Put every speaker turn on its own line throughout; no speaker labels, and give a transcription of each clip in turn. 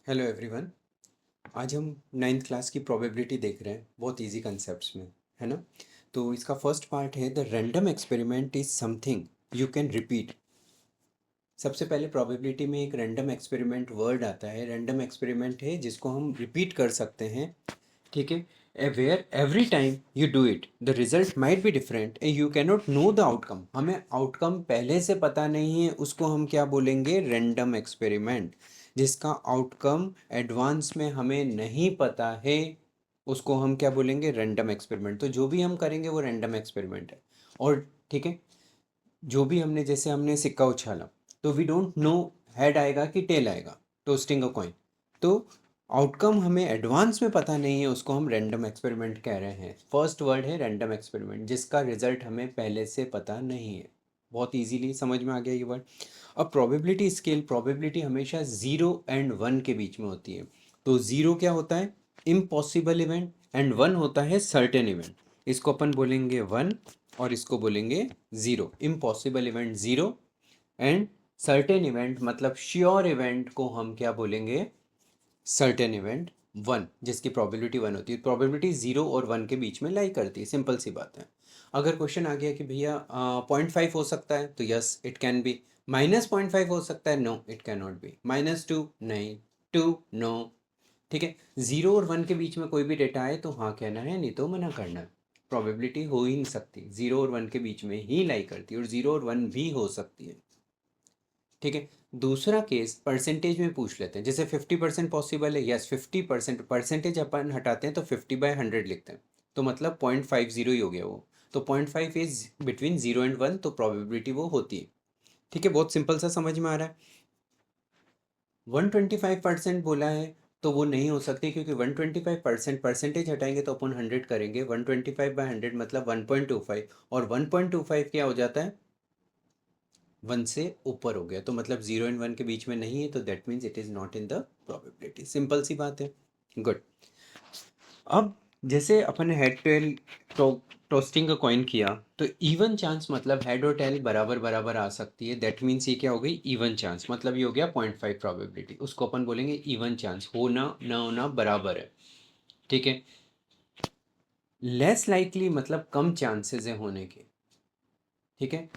Hello everyone. आज हम ninth class की प्रोबेबिलिटी देख रहे हैं, बहुत इजी कंसेप्ट्स में, है ना। तो इसका फर्स्ट पार्ट है the random experiment is something you can repeat. सबसे पहले प्रोबेबिलिटी में एक रैंडम एक्सपेरिमेंट वर्ड आता है। रैंडम एक्सपेरिमेंट है जिसको हम रिपीट कर सकते हैं, ठीक है। Where every time you do it the result might be different and you cannot know the outcome. हमें आउटकम पहले से पता नहीं है, उसको हम क्या बोलेंगे? Random experiment. जिसका आउटकम एडवांस में हमें नहीं पता है, उसको हम क्या बोलेंगे? Random experiment. तो जो भी हम करेंगे वो रैंडम एक्सपेरिमेंट है। और ठीक है, जो भी हमने, जैसे हमने सिक्का उछाला तो वी डोंट नो हेड आएगा कि टेल आएगा, टोस्टिंग अ कॉइन। तो आउटकम हमें एडवांस में पता नहीं है, उसको हम रैंडम एक्सपेरिमेंट कह रहे हैं। फर्स्ट वर्ड है रैंडम एक्सपेरिमेंट, जिसका रिजल्ट हमें पहले से पता नहीं है। बहुत इजीली समझ में आ गया ये वर्ड। अब प्रोबेबिलिटी स्केल, प्रोबेबिलिटी हमेशा 0 और 1 के बीच में होती है। तो 0 क्या होता है? Impossible event. एंड 1 होता है सर्टेन इवेंट। इसको अपन बोलेंगे 1 और इसको बोलेंगे 0। Impossible event 0 and certain event मतलब श्योर इवेंट को हम क्या बोलेंगे? सर्टेन इवेंट 1, जिसकी प्रोबेबिलिटी 1 होती है। प्रोबेबिलिटी 0 और 1 के बीच में लाई करती है, सिंपल सी बात है। अगर क्वेश्चन आ गया कि भैया 0.5 हो सकता है, तो यस इट कैन बी। -0.5 हो सकता है, no it can not be. -2 नहीं, 2 नो। ठीक है, 0 और 1 के बीच में कोई भी डेटा आए तो हाँ कहना है, नहीं तो मना करना है। प्रोबेबिलिटी हो ही नहीं सकती, 0 और 1 के बीच में ही लाई करती है, और 0 और 1 भी हो सकती है। ठीक है, दूसरा केस परसेंटेज में पूछ लेते हैं। जैसे 50% पॉसिबल है, यस 50%। परसेंटेज अपन हटाते हैं तो 50/100 लिखते हैं, तो मतलब 0.50 ही हो गया वो। तो 0.5 इज बिटवीन 0 और 1, तो प्रोबेबिलिटी वो होती है। ठीक है, बहुत सिंपल सा समझ में आ रहा है। 125% बोला है तो वो नहीं हो सकती, क्योंकि 125% परसेंटेज हटाएंगे तो अपन 100 करेंगे। 125/100 मतलब 1.25, और 1.25 क्या हो जाता है? 1 से ऊपर हो गया, तो मतलब 0 और 1 के बीच में नहीं है, तो that means it is not in the probability. Simple सी बात है। गुड। अब जैसे अपन ने हेड टेल टोस्टिंग का कॉइन किया, तो इवन चांस मतलब हेड और टेल बराबर बराबर आ सकती है। दैट मीन्स ये क्या हो गई? Even chance. मतलब ये हो गया 0.5 प्रोबेबिलिटी। उसको अपन बोलेंगे इवन चांस, होना ना होना बराबर है। ठीक है, लेस लाइकली मतलब कम चांसेस है होने के। ठीक है,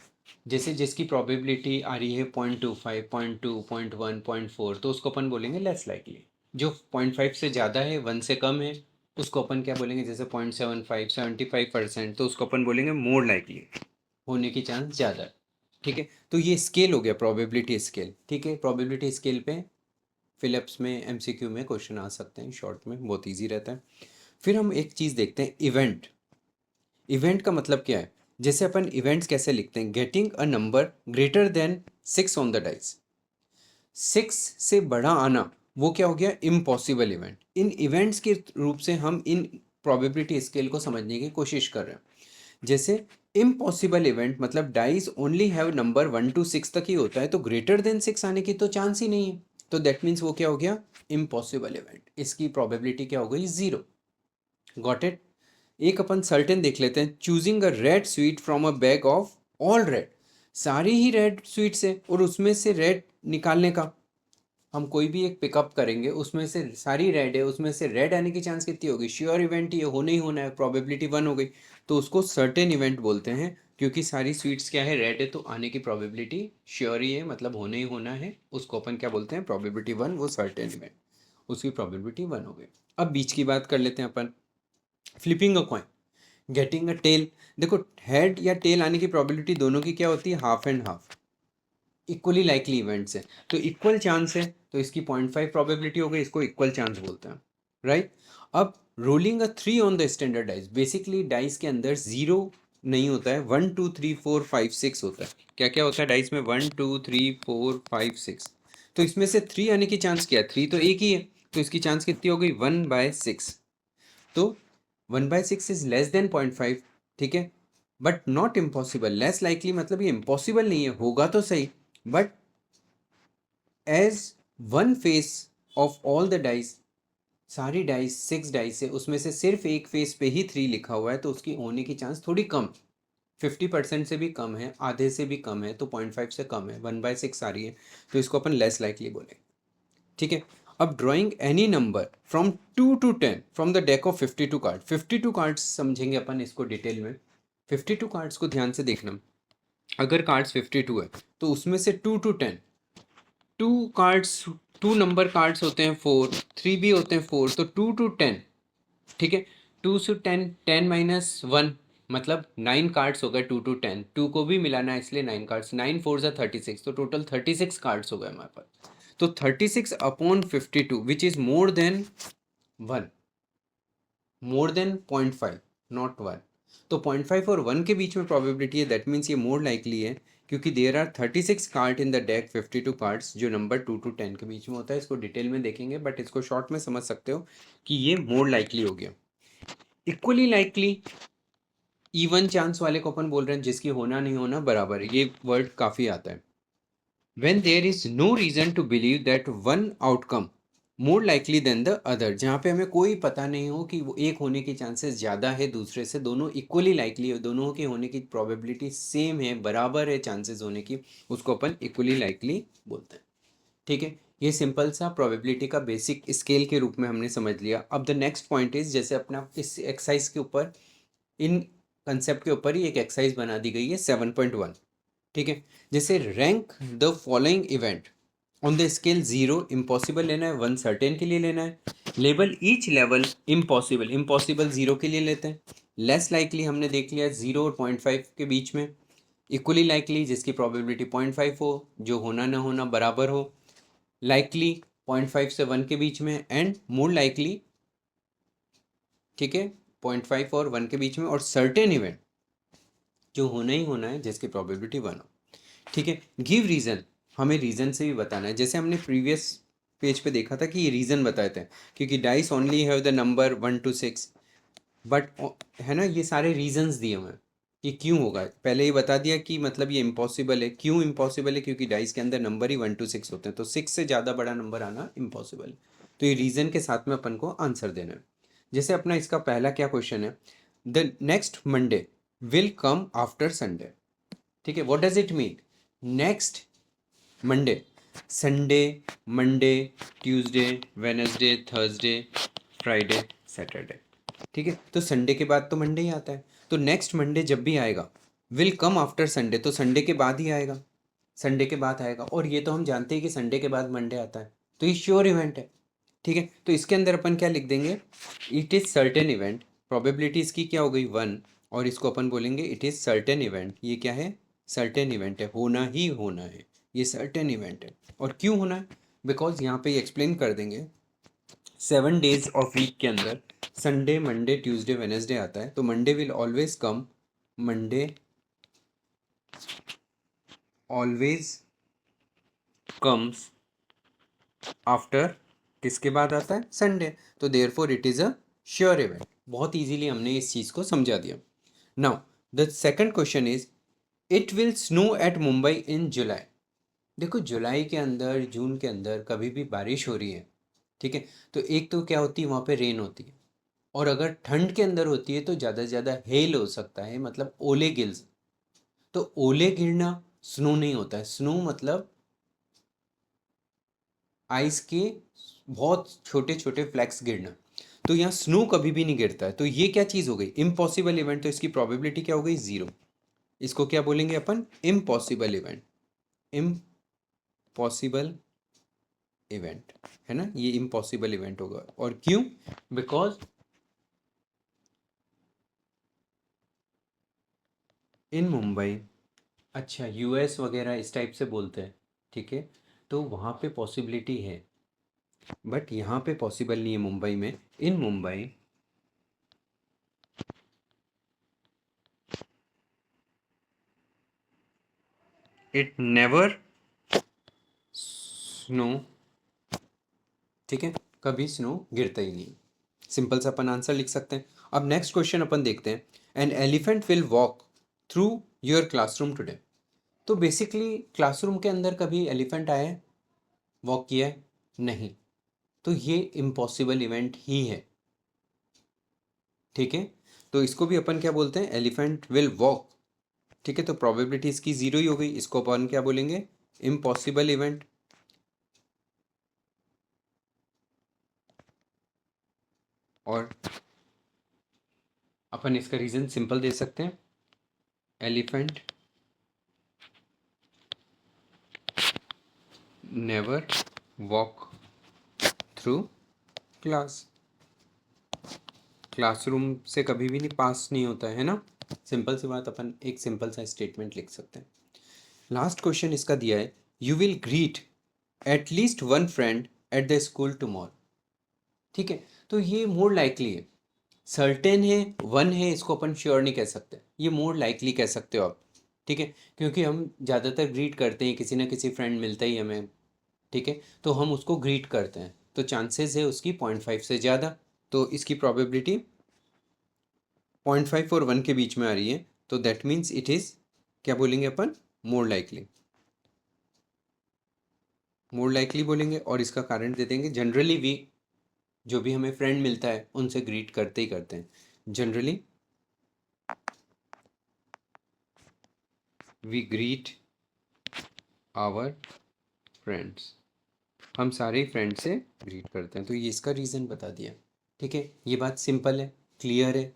जैसे जिसकी प्रोबेबिलिटी आ रही है 0.25, 0.2, 0.1, 0.4, तो उसको अपन बोलेंगे लेस लाइकली। जो 0.5 से ज़्यादा है, 1 से कम है, उसको अपन क्या बोलेंगे? जैसे 0.75, 75%, तो उसको अपन बोलेंगे मोर लाइकली, होने की चांस ज़्यादा है। ठीक है, तो ये स्केल हो गया, प्रोबेबिलिटी स्केल। ठीक है, प्रोबेबिलिटी स्केल पे फिलिप्स में एमसीक्यू में क्वेश्चन आ सकते हैं, शॉर्ट में बहुत ईजी रहता है। फिर हम एक चीज़ देखते हैं, इवेंट। इवेंट का मतलब क्या है? जैसे अपन इवेंट्स कैसे लिखते हैं? Getting a number greater than 6 on the dice. 6 से बड़ा आना, वो क्या हो गया? Impossible event. इन इवेंट्स के रूप से हम इन प्रोबेबिलिटी स्केल को समझने की कोशिश कर रहे हैं। जैसे इम्पॉसिबल इवेंट मतलब dice only have number 1 to 6 तक ही होता है, तो ग्रेटर देन 6 आने की तो चांस ही नहीं है। तो दैट मीन्स वो क्या हो गया? Impossible event. इसकी प्रोबेबिलिटी क्या हो गई? 0। Got it? एक अपन सर्टेन देख लेते हैं। Choosing a red sweet from a bag of all red. सारी ही रेड स्वीट्स है और उसमें से रेड निकालने का, हम कोई भी एक पिकअप करेंगे, उसमें से सारी रेड है, उसमें से रेड आने की चांस कितनी होगी? श्योर इवेंट ये होना ही होना है, प्रोबेबिलिटी 1 हो गई। तो उसको सर्टेन इवेंट बोलते हैं, क्योंकि सारी स्वीट्स क्या है? रेड है, तो आने की प्रोबेबिलिटी श्योर ही है, मतलब होना ही होना है। उसको अपन क्या बोलते हैं? प्रोबेबिलिटी 1, वो सर्टेन इवेंट, उसकी प्रोबेबिलिटी 1 हो गई। अब बीच की बात कर लेते हैं अपन। Flipping a coin, getting a tail. देखो, हेड या टेल आने की प्रोबेबिलिटी दोनों की क्या होती है? Half and half, equally likely events है, तो इक्वल चांस है, तो इसकी 0.5 प्रोबेबिलिटी हो गई, इसको इक्वल चांस बोलते हैं, राइट। अब rolling a 3 on the standard dice, basically dice के अंदर 0 नहीं होता है, 1 2 3 4 5 6 होता है। क्या क्या होता है डाइस में? 1 2 3 4 5 6। तो इसमें से 3 आने की चांस क्या है? 3 तो एक ही है, तो इसकी चांस कितनी हो गई? 1/6। तो 1/6 इज लेस देन 0.5। ठीक है, but not impossible. Less likely मतलब ये इम्पॉसिबल नहीं है, होगा तो सही, but as one face of all the dice, सारी डाइस 6 डाइस है, उसमें से सिर्फ एक फेस पे ही 3 लिखा हुआ है, तो उसकी होने की चांस थोड़ी कम, 50% से भी कम है, आधे से भी कम है, तो 0.5 से कम है, 1/6 आ रही है, तो इसको अपन लेस लाइकली बोलेंगे। ठीक है, अब drawing any number from 2 to 10 from the deck of 52 card, 52 cards समझेंगे अपन इसको डिटेल में। 52 कार्ड्स को ध्यान से देखना, अगर कार्ड्स 52 है तो उसमें से 2 to 10, two cards, two number cards होते हैं 4, 3 भी होते हैं 4, तो 2 to 10, ठीक है। 2 से 10, 10 माइनस 1 मतलब 9 कार्ड्स हो गए 2 to 10, 2 को भी मिलाना है इसलिए 9 कार्ड्स, 9 4 जा 36, तो टोटल 36 कार्ड्स हो गए हमारे पास। तो 36 upon 52 which is more than 1, more than 0.5, not 1। तो 0.5 और 1 के बीच में प्रोबेबिलिटी है, दैट मीन्स ये मोर लाइकली है, क्योंकि there are 36 card in the deck 52 cards, जो नंबर 2 to 10 के बीच में होता है। इसको डिटेल में देखेंगे बट इसको शॉर्ट में समझ सकते हो कि ये मोर लाइकली हो गया। इक्वली लाइकली, इवन चांस वाले को अपन बोल रहे हैं जिसकी होना नहीं होना बराबर है, ये वर्ड काफ़ी आता है। When there is no reason to believe that one outcome more likely than the other, जहाँ पे हमें कोई पता नहीं हो कि वो एक होने की चांसेस ज़्यादा है दूसरे से, दोनों इक्वली लाइकली है, दोनों के होने की प्रोबेबिलिटी सेम है, बराबर है चांसेस होने की, उसको अपन इक्वली लाइकली बोलते हैं। ठीक है, ये सिंपल सा प्रोबेबिलिटी का बेसिक स्केल के रूप में हमने समझ लिया। अब द नेक्स्ट पॉइंट इज, जैसे अपना इस एक्सरसाइज के ऊपर, इन कंसेप्ट के ऊपर ही एक एक्सरसाइज बना दी गई है 7.1, ठीक है। जैसे rank the following event on the scale 0, impossible लेना है, 1 सर्टेन के लिए लेना है। Label each level impossible, impossible 0 के लिए लेते हैं। लेस लाइकली हमने देख लिया 0 और 0.5 के बीच में। इक्वली लाइकली जिसकी प्रोबेबिलिटी 0.5 हो, जो होना ना होना बराबर हो। लाइकली 0.5 से 1 के बीच में, एंड मोर लाइकली, ठीक है, 0.5 और 1 के बीच में, और सर्टेन इवेंट जो होना ही होना है जिसकी प्रोबेबिलिटी 1 हो। ठीक है, गिव रीज़न, हमें रीज़न से भी बताना है। जैसे हमने प्रीवियस पेज पे देखा था कि ये रीज़न बताए थे, क्योंकि dice only have the number 1 to 6, but है ना, ये सारे रीजंस दिए हुए हैं कि क्यों होगा। पहले ही बता दिया कि मतलब ये इम्पॉसिबल है। क्यों इम्पॉसिबल है? क्योंकि डाइस के अंदर नंबर ही 1 to 6 होते हैं, तो 6 से ज़्यादा बड़ा नंबर आना इम्पॉसिबल है। तो ये रीज़न के साथ में अपन को आंसर देना है। जैसे अपना इसका पहला क्या क्वेश्चन है, the next Monday will come after Sunday. ठीक है, what does it mean? Next Monday, Sunday, Monday, Tuesday, Wednesday, Thursday, Friday, Saturday. ठीक है, तो संडे के बाद तो मंडे ही आता है, तो नेक्स्ट मंडे जब भी आएगा, विल कम आफ्टर संडे, तो संडे के बाद ही आएगा, संडे के बाद आएगा। और ये तो हम जानते हैं कि संडे के बाद मंडे आता है, तो ये श्योर इवेंट है। ठीक है, तो इसके अंदर अपन क्या लिख देंगे, it is certain event. Probability इसकी क्या हो गई 1, और इसको अपन बोलेंगे इट इज़ सर्टेन इवेंट। ये क्या है? सर्टेन इवेंट है, होना ही होना है, ये सर्टेन इवेंट है। और क्यों होना है? बिकॉज यहाँ पे एक्सप्लेन कर देंगे। 7 डेज ऑफ वीक के अंदर संडे, मंडे, ट्यूसडे, वेनेसडे आता है, तो Monday will always come, Monday always comes after, किसके बाद आता है? संडे। तो therefore it is a sure event. बहुत इजीली हमने इस चीज़ को समझा दिया। Now the second question is, it will snow at Mumbai in July. देखो, जुलाई के अंदर, जून के अंदर कभी भी बारिश हो रही है, ठीक है, तो एक तो क्या होती है, वहाँ पे रेन होती है, और अगर ठंड के अंदर होती है तो ज़्यादा से ज़्यादा हेल हो सकता है, मतलब ओले गिर। तो ओले गिरना स्नो नहीं होता है। स्नो मतलब आइस के बहुत छोटे छोटे फ्लैक्स गिरना। तो यहाँ स्नो कभी भी नहीं गिरता है, तो ये क्या चीज़ हो गई? Impossible event. तो इसकी प्रोबेबिलिटी क्या हो गई? 0। इसको क्या बोलेंगे अपन? Impossible event. इम्पॉसिबल इवेंट, है ना, ये इम्पॉसिबल इवेंट होगा। और क्यों? बिकॉज इन मुंबई, अच्छा, यूएस वगैरह इस टाइप से बोलते हैं, ठीक है, तो वहाँ पे पॉसिबिलिटी है, बट यहाँ पे पॉसिबल नहीं है मुंबई में। इन मुंबई इट नेवर स्नो, ठीक है, कभी स्नो गिरता ही नहीं। सिंपल सा अपन आंसर लिख सकते हैं। अब नेक्स्ट क्वेश्चन अपन देखते हैं, an elephant will walk through your classroom today. तो बेसिकली क्लासरूम के अंदर कभी एलिफेंट आया है, वॉक किया है? नहीं, तो ये इम्पॉसिबल इवेंट ही है। ठीक है, तो इसको भी अपन क्या बोलते हैं? Elephant will walk. ठीक है, तो प्रोबेबिलिटी इसकी 0 ही हो गई, इसको अपन क्या बोलेंगे? Impossible event. और अपन इसका रीज़न सिंपल दे सकते हैं, elephant never walk through class, classroom से कभी भी नहीं पास नहीं होता है ना। सिंपल सी बात, अपन एक सिंपल सा स्टेटमेंट लिख सकते हैं। लास्ट क्वेश्चन इसका दिया है, you will greet at least one friend at the school tomorrow. ठीक है, तो ये मोर लाइकली है, सर्टेन है, वन है, इसको अपन श्योर नहीं कह सकते, ये मोर लाइकली कह सकते हो आप। ठीक है, क्योंकि हम ज़्यादातर ग्रीट करते हैं, किसी ना किसी फ्रेंड मिलता ही हमें, ठीक है, तो हम उसको ग्रीट करते हैं, तो चांसेस है उसकी 0.5 से ज़्यादा, तो इसकी प्रोबेबिलिटी 0.5 और 1 के बीच में आ रही है, तो दैट मीन्स इट इज़, क्या बोलेंगे अपन, मोर लाइकली, मोर लाइकली बोलेंगे। और इसका कारण दे देंगे, जनरली वी, जो भी हमें फ्रेंड मिलता है उनसे ग्रीट करते ही करते हैं, generally we greet our friends, हम सारे फ्रेंड से ग्रीट करते हैं, तो ये इसका रीज़न बता दिया। ठीक है, ये बात सिंपल है, क्लियर है,